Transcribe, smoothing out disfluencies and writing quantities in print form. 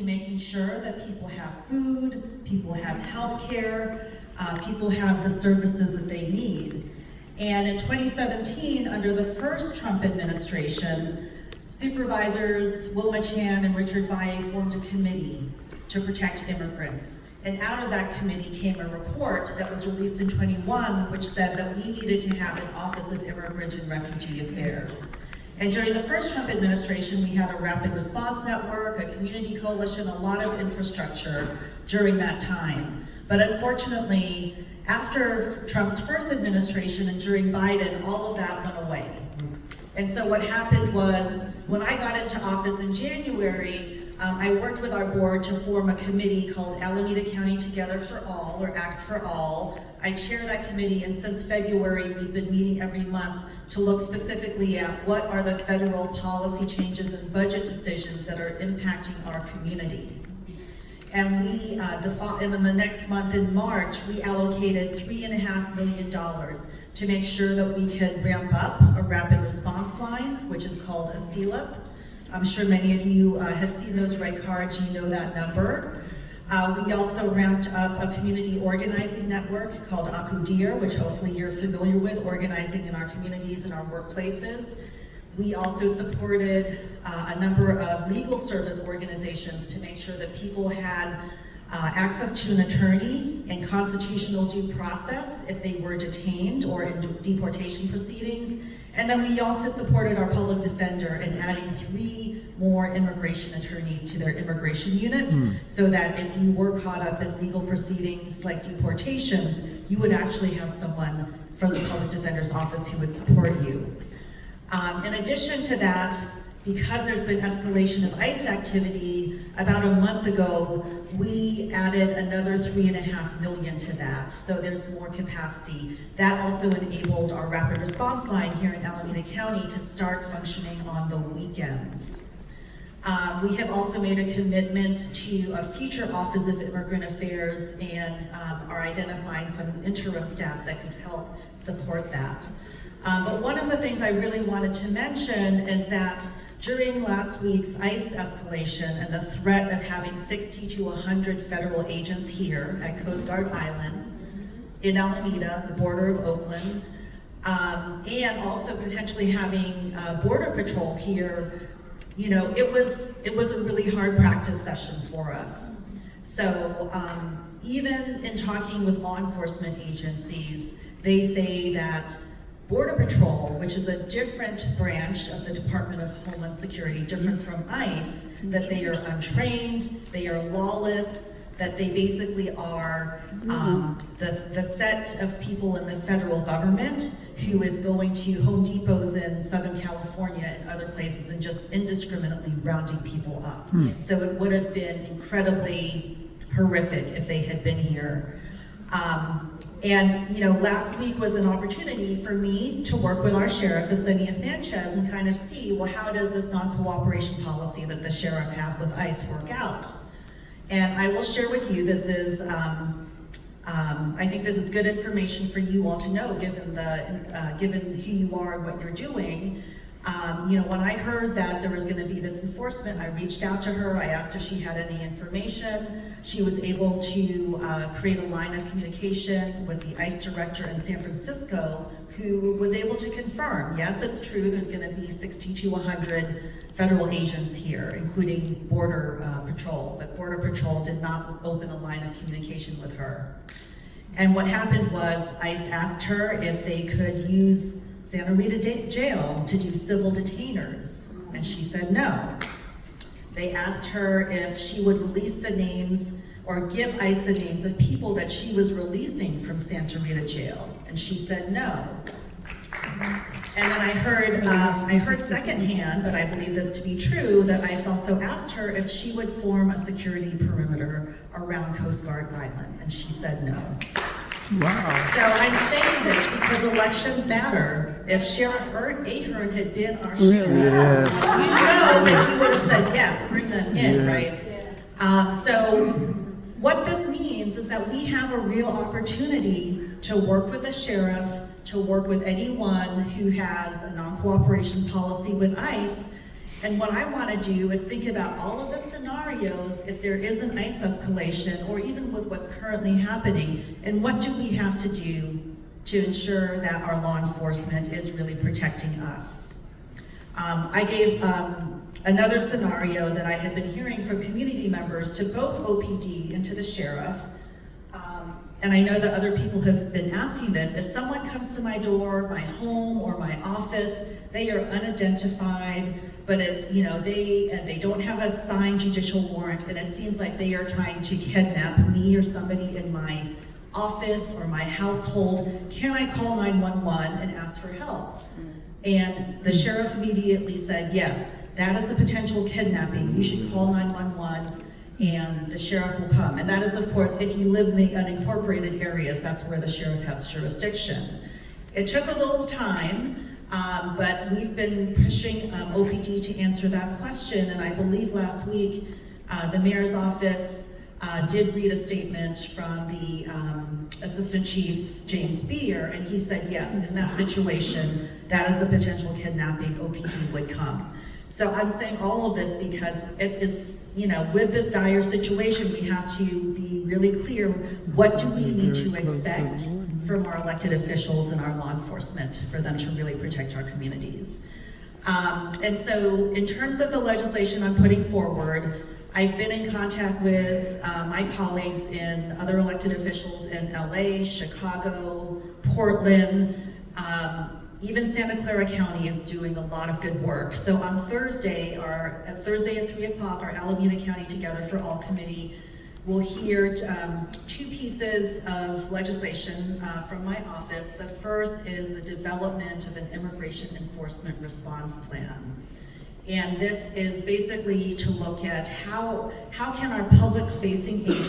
to making sure that people have food, people have health care, people have the services that they need. And in 2017, under the first Trump administration, Supervisors Wilma Chan and Richard Valle formed a committee to protect immigrants. And out of that committee came a report that was released in 21, which said that we needed to have an Office of Immigrant and Refugee Affairs. And during the first Trump administration, we had a rapid response network, a community coalition, a lot of infrastructure during that time. But unfortunately, after Trump's first administration and during Biden, all of that went away. And so what happened was, when I got into office in January, I worked with our board to form a committee called Alameda County Together for All, or ACT for All. I chair that committee, and since February, we've been meeting every month to look specifically at what are the federal policy changes and budget decisions that are impacting our community. And and then the next month in March, we allocated $3.5 million to make sure that we could ramp up a rapid response line, which is called a CLIP. I'm sure many of you have seen those red cards, you know that number. We also ramped up a community organizing network called ACUDIR, which hopefully you're familiar with, organizing in our communities and our workplaces. We also supported a number of legal service organizations to make sure that people had access to an attorney and constitutional due process if they were detained or in deportation proceedings. And then we also supported our public defender in adding 3 more immigration attorneys to their immigration unit, so that if you were caught up in legal proceedings like deportations, you would actually have someone from the public defender's office who would support you. In addition to that, because there's been escalation of ICE activity, about a month ago, we added another $3.5 million to that, so there's more capacity. That also enabled our rapid response line here in Alameda County to start functioning on the weekends. We have also made a commitment to a future Office of Immigrant Affairs and are identifying some interim staff that could help support that. But one of the things I really wanted to mention is that during last week's ICE escalation and the threat of having 60 to 100 federal agents here at Coast Guard Island, in Alameda, the border of Oakland, and also potentially having Border Patrol here, you know, it was a really hard practice session for us. So even in talking with law enforcement agencies, they say that Border Patrol, which is a different branch of the Department of Homeland Security, different from ICE, that they are untrained, they are lawless, that they basically are the set of people in the federal government who is going to Home Depots in Southern California and other places and just indiscriminately rounding people up. So it would have been incredibly horrific if they had been here. And you know, last week was an opportunity for me to work with our sheriff, Yesenia Sanchez, and kind of see, well, how does this non-cooperation policy that the sheriff have with ICE work out? And I will share with you, this is, I think this is good information for you all to know, given who you are and what you're doing. You know, when I heard that there was going to be this enforcement, I reached out to her. I asked if she had any information. She was able to create a line of communication with the ICE director in San Francisco, who was able to confirm, yes, it's true, there's going to be 60 to 100 federal agents here, including Border Patrol, but Border Patrol did not open a line of communication with her. And what happened was ICE asked her if they could use Santa Rita Jail to do civil detainers, and she said no. They asked her if she would release the names or give ICE the names of people that she was releasing from Santa Rita Jail, and she said no. And then I heard secondhand, but I believe this to be true, that ICE also asked her if she would form a security perimeter around Coast Guard Island, and she said no. Wow. So I'm saying this because elections matter. If Sheriff Ahern had been our sheriff, you know that he would have said, yes, bring them in, right? So what this means is that we have a real opportunity to work with the sheriff, to work with anyone who has a non-cooperation policy with ICE. And what I want to do is think about all of the scenarios scenarios if there is an ICE escalation, or even with what's currently happening, and what do we have to do to ensure that our law enforcement is really protecting us. I gave another scenario that I had been hearing from community members to both OPD and to the sheriff. And I know that other people have been asking this. If someone comes to my door, my home, or my office, they are unidentified, but they don't have a signed judicial warrant, and it seems like they are trying to kidnap me or somebody in my office or my household, can I call 911 and ask for help? And the sheriff immediately said, yes, that is a potential kidnapping. You should call 911 and the sheriff will come. And that is, of course, if you live in the unincorporated areas, that's where the sheriff has jurisdiction. It took a little time, but we've been pushing OPD to answer that question, and I believe last week the mayor's office did read a statement from the Assistant Chief James Beer, and he said yes, in that situation, that is a potential kidnapping, OPD would come. So I'm saying all of this because it is, with this dire situation, we have to be really clear, what do we need to expect from our elected officials and our law enforcement for them to really protect our communities. And so in terms of the legislation I'm putting forward, I've been in contact with my colleagues and other elected officials in LA, Chicago, Portland, even Santa Clara County is doing a lot of good work. So on Thursday at 3 o'clock, our Alameda County Together for All committee will hear two pieces of legislation from my office. The first is the development of an immigration enforcement response plan. And this is basically to look at how can our public-facing